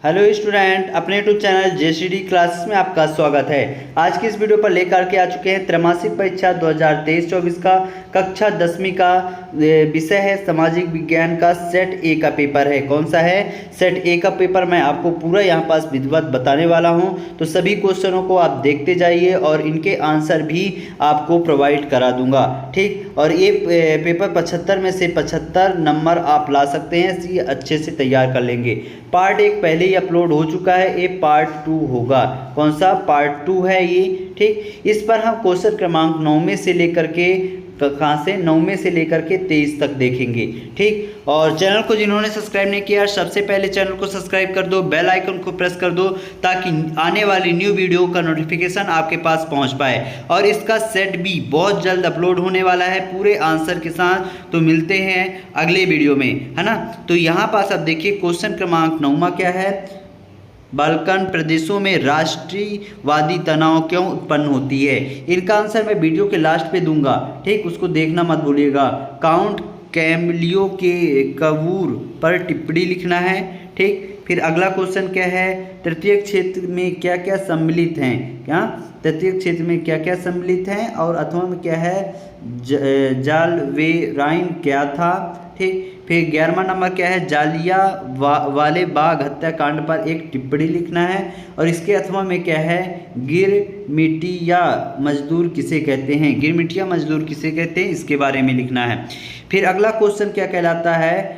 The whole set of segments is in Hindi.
हेलो स्टूडेंट, अपने यूट्यूब चैनल जेसीडी क्लासेस में आपका स्वागत है। आज की इस वीडियो पर लेकर के आ चुके हैं त्रैमासिक परीक्षा 2023-24 का कक्षा 10वीं का विषय है सामाजिक विज्ञान का सेट ए का पेपर है। कौन सा है? सेट ए का पेपर मैं आपको पूरा यहाँ पास विधिवत बताने वाला हूँ, तो सभी क्वेश्चनों को आप देखते जाइए और इनके आंसर भी आपको प्रोवाइड करा दूंगा। ठीक, और ये पेपर 75 में से 75 नंबर आप ला सकते हैं, इसे अच्छे से तैयार कर लेंगे। पार्ट 1 पहले ही अपलोड हो चुका है, ये पार्ट 2 होगा। कौन सा? पार्ट 2 है ये। ठीक, इस पर हम क्वेश्चन क्रमांक 9 में से लेकर के कहाँ से 9 में से लेकर के 23 तक देखेंगे। ठीक, और चैनल को जिन्होंने सब्सक्राइब नहीं किया, सबसे पहले चैनल को सब्सक्राइब कर दो, बेल आइकन को प्रेस कर दो ताकि आने वाली न्यू वीडियो का नोटिफिकेशन आपके पास पहुंच पाए। और इसका सेट भी बहुत जल्द अपलोड होने वाला है पूरे आंसर के साथ। तो मिलते हैं अगले वीडियो में, है ना। तो यहाँ पास अब देखिए क्वेश्चन क्रमांक 9 क्या है? बाल्कन प्रदेशों में राष्ट्रीयवादी तनाव क्यों उत्पन्न होती है? इनका आंसर मैं वीडियो के लास्ट पे दूंगा। ठीक, उसको देखना मत भूलिएगा। काउंट कैमलियो के कबूर पर टिप्पणी लिखना है। ठीक, फिर अगला क्वेश्चन क्या है? तृतीय क्षेत्र में क्या क्या सम्मिलित हैं? क्या तृतीय क्षेत्र में क्या क्या सम्मिलित हैं? और अथवा में क्या है? जालवेराइन क्या था? ठीक, फिर 11वां नंबर क्या है? जालिया वाले बाग हत्याकांड पर एक टिप्पणी लिखना है। और इसके अथवा में क्या है? गिरमिटिया मजदूर किसे कहते हैं? गिरमिटिया मजदूर किसे कहते हैं, इसके बारे में लिखना है। फिर अगला क्वेश्चन क्या कहलाता है?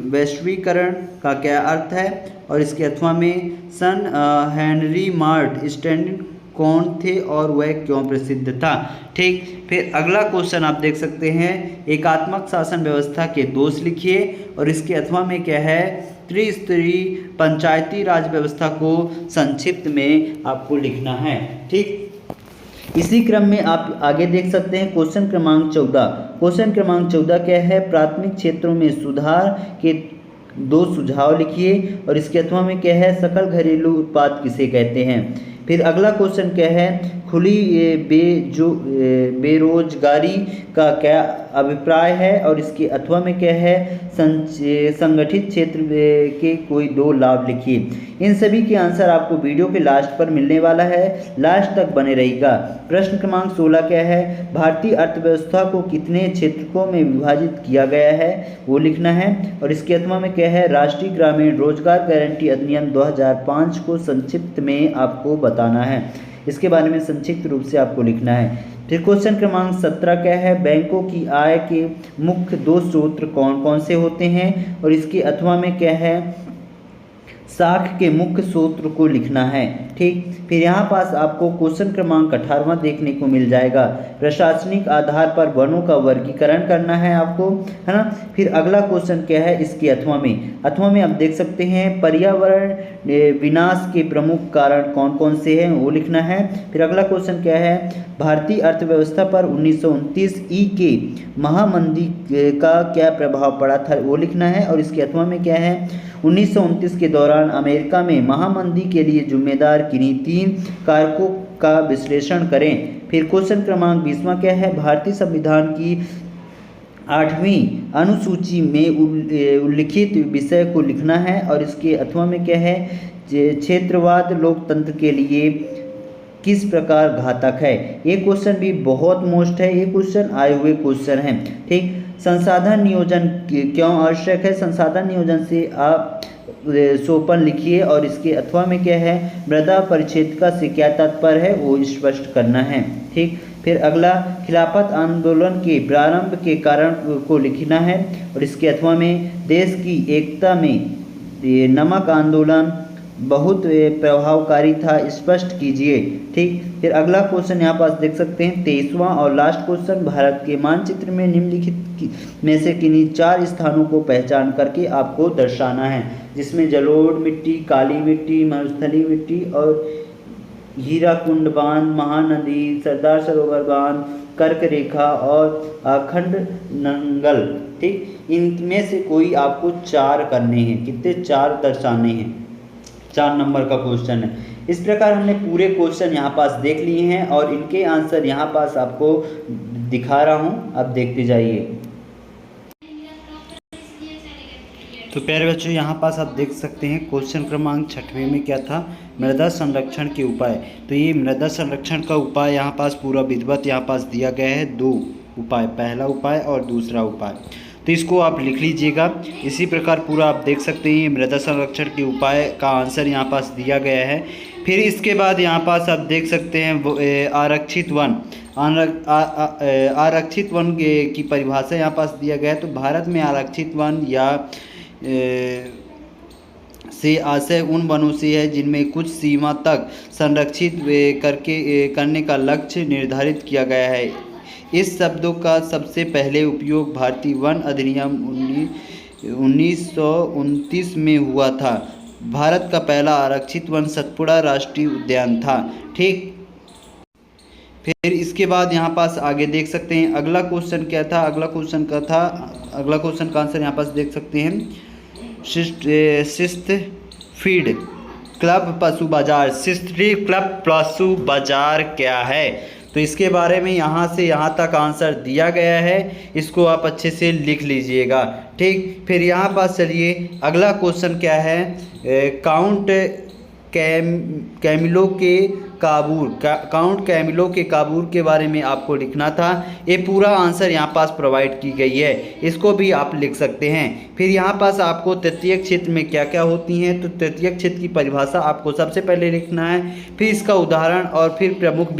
वैश्वीकरण का क्या अर्थ है? और इसके अथवा में सन हेनरी मार्ट स्टैंड कौन थे और वह क्यों प्रसिद्ध था? ठीक, फिर अगला क्वेश्चन आप देख सकते हैं, एकात्मक शासन व्यवस्था के दोष लिखिए। और इसके अथवा में क्या है? त्रिस्तरीय पंचायती राज व्यवस्था को संक्षिप्त में आपको लिखना है। ठीक, इसी क्रम में आप आगे देख सकते हैं क्वेश्चन क्रमांक 14। क्वेश्चन क्रमांक 14 क्या है? प्राथमिक क्षेत्रों में सुधार के 2 सुझाव लिखिए। और इसके अथवा में क्या है? सकल घरेलू उत्पाद किसे कहते हैं? फिर अगला क्वेश्चन क्या है? खुली बेरोजगारी का क्या अभिप्राय है? और इसके अथवा में क्या है? संगठित क्षेत्र के कोई 2 लाभ लिखिए। इन सभी के आंसर आपको वीडियो के लास्ट पर मिलने वाला है, लास्ट तक बने रहिएगा। प्रश्न क्रमांक 16 क्या है? भारतीय अर्थव्यवस्था को कितने क्षेत्रकों में विभाजित किया गया है, वो लिखना है। और इसके अथवा में क्या है? राष्ट्रीय ग्रामीण रोजगार गारंटी अधिनियम 2005 को संक्षिप्त में आपको बताना है, इसके बारे में संक्षिप्त रूप से आपको लिखना है। फिर क्वेश्चन क्रमांक 17 क्या है? बैंकों की आय के मुख्य 2 स्रोत कौन कौन से होते हैं? और इसके अथवा में क्या है? साख के मुख्य सूत्र को लिखना है। ठीक, फिर यहाँ पास आपको क्वेश्चन क्रमांक 18वां देखने को मिल जाएगा। प्रशासनिक आधार पर वनों का वर्गीकरण करना है आपको, है ना। फिर अगला क्वेश्चन क्या है? इसके अथवा में आप देख सकते हैं पर्यावरण विनाश के प्रमुख कारण कौन कौन से हैं, वो लिखना है। फिर अगला क्वेश्चन क्या है? भारतीय अर्थव्यवस्था पर 1929 ई के महामंदी का क्या प्रभाव पड़ा था, वो लिखना है। और इसके अथवा में क्या है? 1929 के दौरान अमेरिका में महामंदी के लिए जिम्मेदार किन्हीं 3 कारकों का विश्लेषण करें। फिर क्वेश्चन क्रमांक 20वां क्या है? भारतीय संविधान की 8वीं अनुसूची में उल्लिखित विषय को लिखना है। और इसके अथवा में क्या है? क्षेत्रवाद लोकतंत्र के लिए किस प्रकार घातक है? ये क्वेश्चन भी बहुत मोस्ट है, ये क्वेश्चन आए हुए क्वेश्चन हैं। ठीक, संसाधन नियोजन क्यों आवश्यक है? संसाधन नियोजन से आप सोपन लिखिए। और इसके अथवा में क्या है? मृदा परिच्छेदिका से क्या तात्पर्य है, वो स्पष्ट करना है। ठीक, फिर अगला खिलाफत आंदोलन के प्रारंभ के कारण को लिखना है। और इसके अथवा में देश की एकता में नमक आंदोलन बहुत प्रभावकारी था, स्पष्ट कीजिए। ठीक, फिर अगला क्वेश्चन यहाँ पास देख सकते हैं 23वां और लास्ट क्वेश्चन, भारत के मानचित्र में निम्नलिखित में से किन्हीं 4 स्थानों को पहचान करके आपको दर्शाना है, जिसमें जलोढ़ मिट्टी, काली मिट्टी, मरुस्थली मिट्टी और हीराकुंड बांध, महानदी, सरदार सरोवर बांध, कर्क रेखा और अखंड नंगल। ठीक, इनमें से कोई आपको 4 करने हैं। कितने? 4 दर्शाने हैं। 4 नंबर का क्वेश्चन है। इस प्रकार हमने पूरे क्वेश्चन यहाँ पास देख लिए हैं और इनके आंसर यहाँ पास आपको दिखा रहा हूँ, आप देखते जाइए। तो प्यारे बच्चों यहाँ पास आप देख सकते हैं क्वेश्चन क्रमांक 6वें में क्या था, मृदा संरक्षण के उपाय। तो ये मृदा संरक्षण का उपाय यहाँ पास पूरा विधिवत यहाँ पास दिया गया है, 2 उपाय, पहला उपाय और दूसरा उपाय। तो इसको आप लिख लीजिएगा। इसी प्रकार पूरा आप देख सकते हैं मृदा संरक्षण के उपाय का आंसर यहाँ पास दिया गया है। फिर इसके बाद यहाँ पास आप देख सकते हैं आरक्षित वन, आरक्षित वन की परिभाषा यहाँ पास दिया गया है। तो भारत में आरक्षित वन या से आशय उन वनों से है जिनमें कुछ सीमा तक संरक्षित करने का लक्ष्य निर्धारित किया गया है। इस शब्दों का सबसे पहले उपयोग भारतीय वन अधिनियम 1929 में हुआ था। भारत का पहला आरक्षित वन सतपुड़ा राष्ट्रीय उद्यान था। ठीक, फिर इसके बाद यहाँ पास आगे देख सकते हैं अगला क्वेश्चन क्या था। अगला क्वेश्चन का आंसर यहाँ पास देख सकते हैं शिस्त फीड क्लब पशु बाजार। शिस्त फीड क्लब पशु बाजार क्या है, तो इसके बारे में यहाँ से यहाँ तक आंसर दिया गया है, इसको आप अच्छे से लिख लीजिएगा। ठीक, फिर यहाँ पास चलिए अगला क्वेश्चन क्या है, काउंट कैमिलो के काबूर के बारे में आपको लिखना था। ये पूरा आंसर यहाँ पास प्रोवाइड की गई है, इसको भी आप लिख सकते हैं। फिर यहाँ पास आपको तृतीयक क्षेत्र में क्या क्या होती हैं, तो तृतीयक क्षेत्र की परिभाषा आपको सबसे पहले लिखना है, फिर इसका उदाहरण और फिर प्रमुख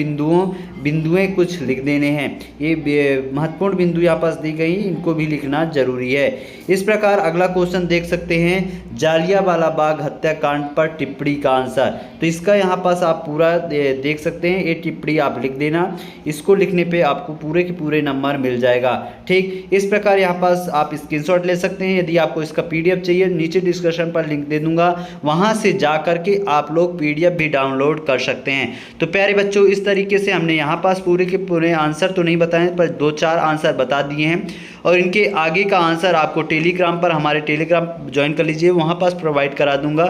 बिंदुएं कुछ लिख देने हैं। ये महत्वपूर्ण बिंदु यहाँ पास दी गई, इनको भी लिखना जरूरी है। इस प्रकार अगला क्वेश्चन देख सकते हैं जालियांवाला बाग हत्याकांड पर टिप्पणी का आंसर। तो इसका यहाँ पास आप पूरा देख सकते हैं, ये टिप्पणी आप लिख देना, इसको लिखने पे आपको पूरे के पूरे नंबर मिल जाएगा। ठीक, इस प्रकार यहाँ पास आप स्क्रीनशॉट ले सकते हैं। यदि आपको इसका PDF चाहिए, नीचे डिस्क्रिप्शन पर लिंक दे दूंगा, वहाँ से जा करके आप लोग PDF भी डाउनलोड कर सकते हैं। तो प्यारे बच्चों, इस तरीके से हमने यहाँ पास पूरे के पूरे आंसर तो नहीं बताए, पर 2-4 आंसर बता दिए हैं, और इनके आगे का आंसर आपको टेलीग्राम पर, हमारे टेलीग्राम ज्वाइन कर लीजिए, वहाँ पास प्रोवाइड करा दूंगा।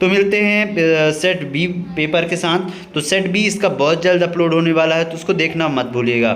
तो मिलते हैं सेट B पेपर के साथ। तो सेट B इसका बहुत जल्द अपलोड होने वाला है, तो उसको देखना मत भूलिएगा।